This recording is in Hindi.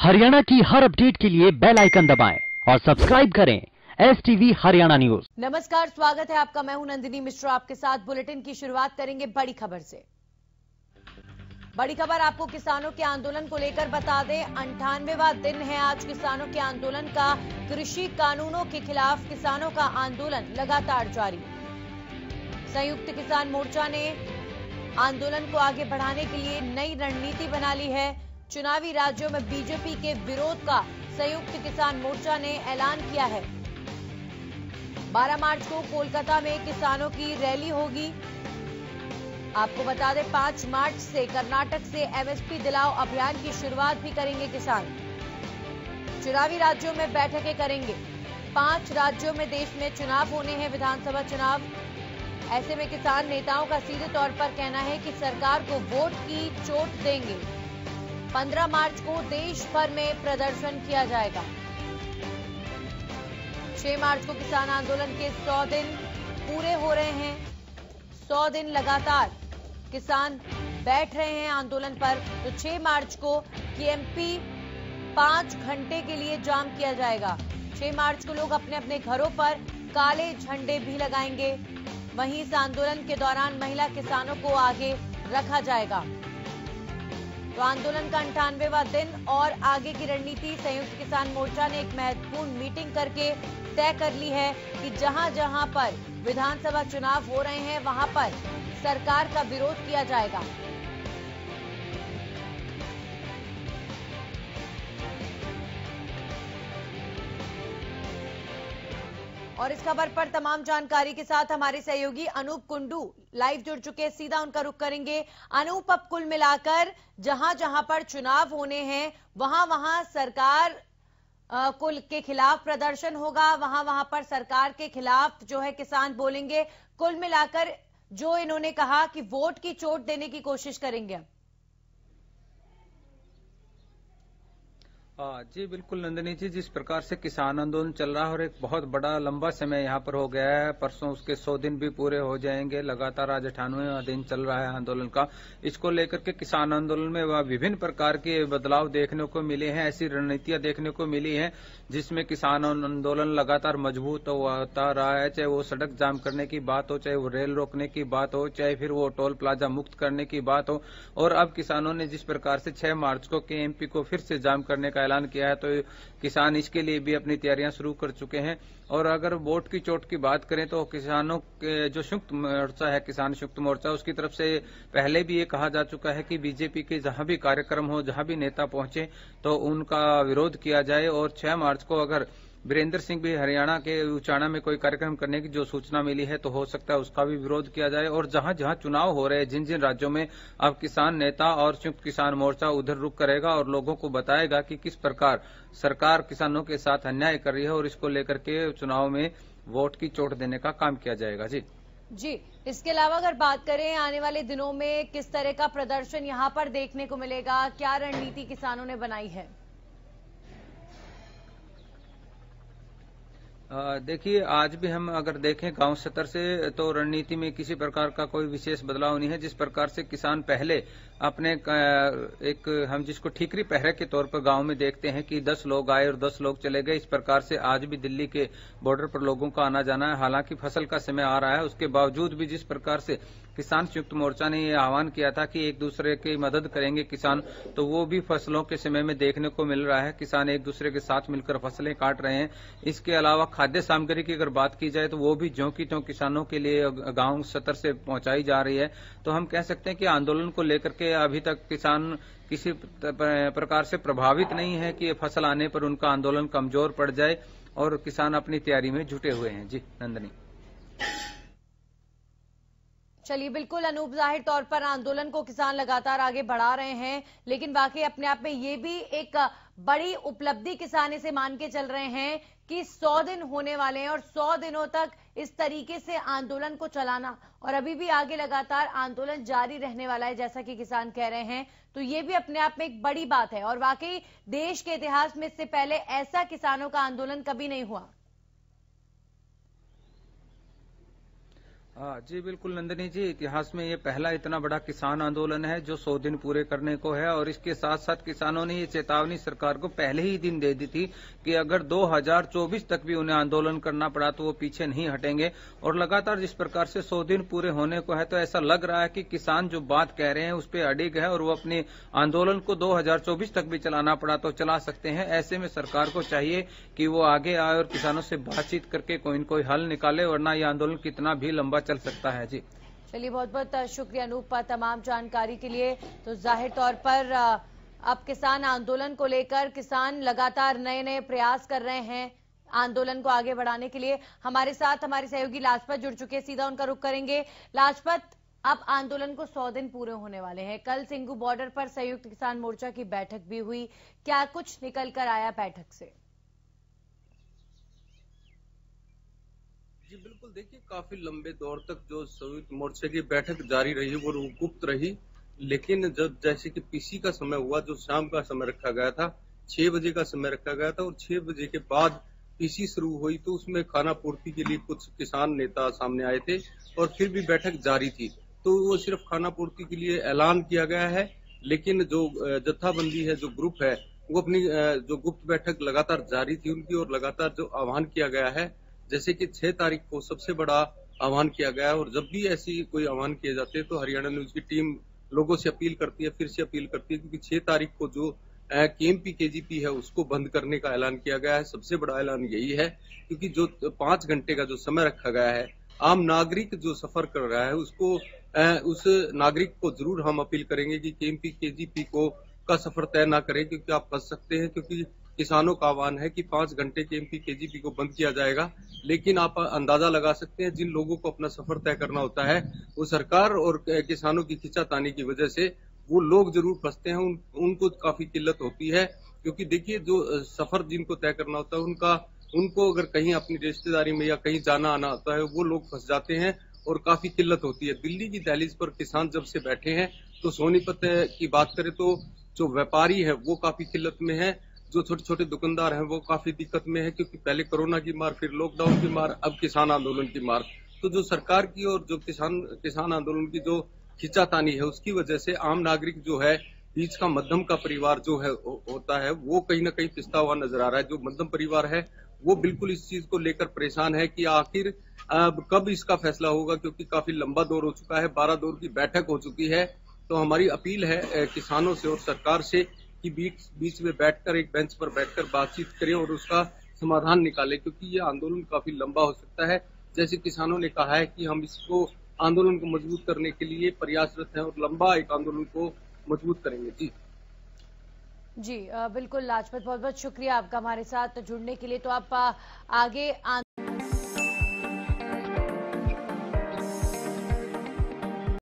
हरियाणा की हर अपडेट के लिए बेल आइकन दबाएं और सब्सक्राइब करें STV हरियाणा न्यूज। नमस्कार, स्वागत है आपका। मैं हूं नंदिनी मिश्रा। आपके साथ बुलेटिन की शुरुआत करेंगे बड़ी खबर से। बड़ी खबर आपको किसानों के आंदोलन को लेकर बता दें। 98वां दिन है आज किसानों के आंदोलन का। कृषि कानूनों के खिलाफ किसानों का आंदोलन लगातार जारी। संयुक्त किसान मोर्चा ने आंदोलन को आगे बढ़ाने के लिए नई रणनीति बना ली है। चुनावी राज्यों में बीजेपी के विरोध का संयुक्त किसान मोर्चा ने ऐलान किया है। 12 मार्च को कोलकाता में किसानों की रैली होगी। आपको बता दें 5 मार्च से कर्नाटक से MSP दिलाओ अभियान की शुरुआत भी करेंगे किसान। चुनावी राज्यों में बैठकें करेंगे। 5 राज्यों में देश में चुनाव होने हैं, विधानसभा चुनाव। ऐसे में किसान नेताओं का सीधे तौर पर कहना है कि सरकार को वोट की चोट देंगे। 15 मार्च को देश भर में प्रदर्शन किया जाएगा। 6 मार्च को किसान आंदोलन के 100 दिन पूरे हो रहे हैं। 100 दिन लगातार किसान बैठ रहे हैं आंदोलन पर। तो 6 मार्च को KMP 5 घंटे के लिए जाम किया जाएगा। 6 मार्च को लोग अपने अपने घरों पर काले झंडे भी लगाएंगे। वहीं इस आंदोलन के दौरान महिला किसानों को आगे रखा जाएगा। तो आंदोलन का 98वां दिन और आगे की रणनीति संयुक्त किसान मोर्चा ने एक महत्वपूर्ण मीटिंग करके तय कर ली है कि जहां जहां पर विधानसभा चुनाव हो रहे हैं वहां पर सरकार का विरोध किया जाएगा। और इस खबर पर तमाम जानकारी के साथ हमारे सहयोगी अनूप कुंडू लाइव जुड़ चुके हैं। सीधा उनका रुख करेंगे। अनूप, अब कुल मिलाकर जहां जहां पर चुनाव होने हैं वहां वहां सरकार कुल के खिलाफ प्रदर्शन होगा, वहां वहां पर सरकार के खिलाफ जो है किसान बोलेंगे। कुल मिलाकर जो इन्होंने कहा कि वोट की चोट देने की कोशिश करेंगे। जी बिल्कुल नंदिनी जी, जिस प्रकार से किसान आंदोलन चल रहा है और एक बहुत बड़ा लंबा समय यहाँ पर हो गया है, परसों उसके 100 दिन भी पूरे हो जाएंगे। लगातार आज 98वां दिन चल रहा है आंदोलन का। इसको लेकर के किसान आंदोलन में विभिन्न प्रकार के बदलाव देखने को मिले हैं, ऐसी रणनीतियां देखने को मिली हैं जिसमें किसान आंदोलन लगातार मजबूत होता रहा है। चाहे वो सड़क जाम करने की बात हो, चाहे वो रेल रोकने की बात हो, चाहे फिर वो टोल प्लाजा मुक्त करने की बात हो। और अब किसानों ने जिस प्रकार से 6 मार्च को KMP को फिर से जाम करने का ऐलान किया है, तो किसान इसके लिए भी अपनी तैयारियां शुरू कर चुके हैं। और अगर वोट की चोट की बात करें तो किसानों के जो संयुक्त मोर्चा है, किसान संयुक्त मोर्चा, उसकी तरफ से पहले भी ये कहा जा चुका है कि बीजेपी के जहां भी कार्यक्रम हो, जहां भी नेता पहुंचे तो उनका विरोध किया जाए। और 6 मार्च को अगर वीरेंद्र सिंह भी हरियाणा के उचाना में कोई कार्यक्रम करने की जो सूचना मिली है तो हो सकता है उसका भी विरोध किया जाए। और जहां जहां चुनाव हो रहे हैं, जिन जिन राज्यों में, अब किसान नेता और संयुक्त किसान मोर्चा उधर रुख करेगा और लोगों को बताएगा कि किस प्रकार सरकार किसानों के साथ अन्याय कर रही है और इसको लेकर के चुनाव में वोट की चोट देने का काम किया जाएगा। जी, इसके अलावा अगर बात करें आने वाले दिनों में किस तरह का प्रदर्शन यहां पर देखने को मिलेगा, क्या रणनीति किसानों ने बनाई है? देखिए, आज भी हम अगर देखें गांव स्तर से तो रणनीति में किसी प्रकार का कोई विशेष बदलाव नहीं है। जिस प्रकार से किसान पहले अपने एक हम जिसको ठीकरी पहरे के तौर पर गांव में देखते हैं कि 10 लोग आए और 10 लोग चले गए, इस प्रकार से आज भी दिल्ली के बॉर्डर पर लोगों का आना जाना है। हालांकि फसल का समय आ रहा है, उसके बावजूद भी जिस प्रकार से किसान संयुक्त मोर्चा ने यह आह्वान किया था कि एक दूसरे की मदद करेंगे किसान, तो वो भी फसलों के समय में देखने को मिल रहा है। किसान एक दूसरे के साथ मिलकर फसलें काट रहे हैं। इसके अलावा खाद्य सामग्री की अगर बात की जाए तो वो भी ज्यों की त्यों किसानों के लिए गांव स्तर से पहुंचाई जा रही है। तो हम कह सकते हैं कि आंदोलन को लेकर के अभी तक किसान किसी प्रकार से प्रभावित नहीं है कि फसल आने पर उनका आंदोलन कमजोर पड़ जाए, और किसान अपनी तैयारी में जुटे हुए हैं। जी नंदनी। चलिए, बिल्कुल अनूप, जाहिर तौर पर आंदोलन को किसान लगातार आगे बढ़ा रहे हैं, लेकिन वाकई अपने आप में ये भी एक बड़ी उपलब्धि किसान इसे मान के चल रहे हैं कि 100 दिन होने वाले हैं और 100 दिनों तक इस तरीके से आंदोलन को चलाना, और अभी भी आगे लगातार आंदोलन जारी रहने वाला है जैसा कि किसान कह रहे हैं। तो ये भी अपने आप में एक बड़ी बात है और वाकई देश के इतिहास में इससे पहले ऐसा किसानों का आंदोलन कभी नहीं हुआ। हाँ जी, बिल्कुल नंदिनी जी, इतिहास में ये पहला इतना बड़ा किसान आंदोलन है जो 100 दिन पूरे करने को है। और इसके साथ साथ किसानों ने ये चेतावनी सरकार को पहले ही दिन दे दी थी कि अगर 2024 तक भी उन्हें आंदोलन करना पड़ा तो वो पीछे नहीं हटेंगे। और लगातार जिस प्रकार से 100 दिन पूरे होने को है, तो ऐसा लग रहा है कि किसान जो बात कह रहे हैं उस पर अडिग है और वो अपने आंदोलन को 2024 तक भी चलाना पड़ा तो चला सकते हैं। ऐसे में सरकार को चाहिए कि वो आगे आए और किसानों से बातचीत करके कोई न कोई हल निकाले, वरना ये आंदोलन कितना भी लंबा चल सकता है। जी चलिए, बहुत बहुत शुक्रिया अनूप तमाम जानकारी के लिए। तो जाहिर तौर पर अब किसान आंदोलन को लेकर किसान लगातार नए नए प्रयास कर रहे हैं आंदोलन को आगे बढ़ाने के लिए। हमारे साथ हमारे सहयोगी लाजपत जुड़ चुके हैं, सीधा उनका रुख करेंगे। लाजपत, अब आंदोलन को 100 दिन पूरे होने वाले हैं। कल सिंघू बॉर्डर पर संयुक्त किसान मोर्चा की बैठक भी हुई, क्या कुछ निकल कर आया बैठक से? जी बिल्कुल, देखिए काफी लंबे दौर तक जो संयुक्त मोर्चे की बैठक जारी रही वो गुप्त रही, लेकिन जब जैसे कि पीसी का समय हुआ, जो शाम का समय रखा गया था, 6 बजे का समय रखा गया था और 6 बजे के बाद पीसी शुरू हुई, तो उसमें खाना पूर्ति के लिए कुछ किसान नेता सामने आए थे और फिर भी बैठक जारी थी। तो वो सिर्फ खाना पूर्ति के लिए ऐलान किया गया है, लेकिन जो जत्थाबंदी है, जो ग्रुप है, वो अपनी जो गुप्त बैठक लगातार जारी थी उनकी, और लगातार जो आह्वान किया गया है, जैसे कि 6 तारीख को सबसे बड़ा आह्वान किया गया है। और जब भी ऐसी कोई आह्वान किए जाते हैं तो हरियाणा न्यूज की टीम लोगों से अपील करती है, फिर से अपील करती है, क्योंकि 6 तारीख को जो केएमपी केजीपी है उसको बंद करने का ऐलान किया गया है। सबसे बड़ा ऐलान यही है, क्योंकि जो 5 घंटे का जो समय रखा गया है, आम नागरिक जो सफर कर रहा है उसको उस नागरिक को जरूर हम अपील करेंगे कि केएमपी केजीपी को का सफर तय ना करें, क्योंकि आप फंस सकते हैं। क्योंकि किसानों का आह्वान है कि 5 घंटे केएमपी केजीपी को बंद किया जाएगा, लेकिन आप अंदाजा लगा सकते हैं जिन लोगों को अपना सफर तय करना होता है वो सरकार और किसानों की खिंचातानी की वजह से वो लोग जरूर फंसते हैं, उनको काफी किल्लत होती है। क्योंकि देखिए, जो सफर जिनको तय करना होता है उनको अगर कहीं अपनी रिश्तेदारी में या कहीं जाना आना होता है, वो लोग फंस जाते हैं और काफी किल्लत होती है। दिल्ली की दहलीज पर किसान जब से बैठे हैं, तो सोनीपत की बात करें तो जो व्यापारी है वो काफी किल्लत में है, जो छोटे छोटे दुकानदार हैं वो काफी दिक्कत में है, क्योंकि पहले कोरोना की मार, फिर लॉकडाउन की मार, अब किसान आंदोलन की मार। तो जो सरकार की और जो किसान आंदोलन की जो खिंचातानी है, उसकी वजह से आम नागरिक जो है, बीच का मध्यम का परिवार जो है होता है, वो कहीं ना कहीं पिसता हुआ नजर आ रहा है। जो मध्यम परिवार है वो बिल्कुल इस चीज को लेकर परेशान है कि आखिर अब कब इसका फैसला होगा, क्योंकि काफी लंबा दौर हो चुका है, 12 दौर की बैठक हो चुकी है। तो हमारी अपील है किसानों से और सरकार से कि बीच में बैठकर, एक बेंच पर बैठकर बातचीत करें और उसका समाधान निकालें, क्योंकि ये आंदोलन काफी लंबा हो सकता है। जैसे किसानों ने कहा है कि हम इसको आंदोलन को मजबूत करने के लिए प्रयासरत हैं और लंबा एक आंदोलन को मजबूत करेंगे। जी बिल्कुल लाजपत, बहुत बहुत शुक्रिया आपका हमारे साथ जुड़ने के लिए। तो आप आगे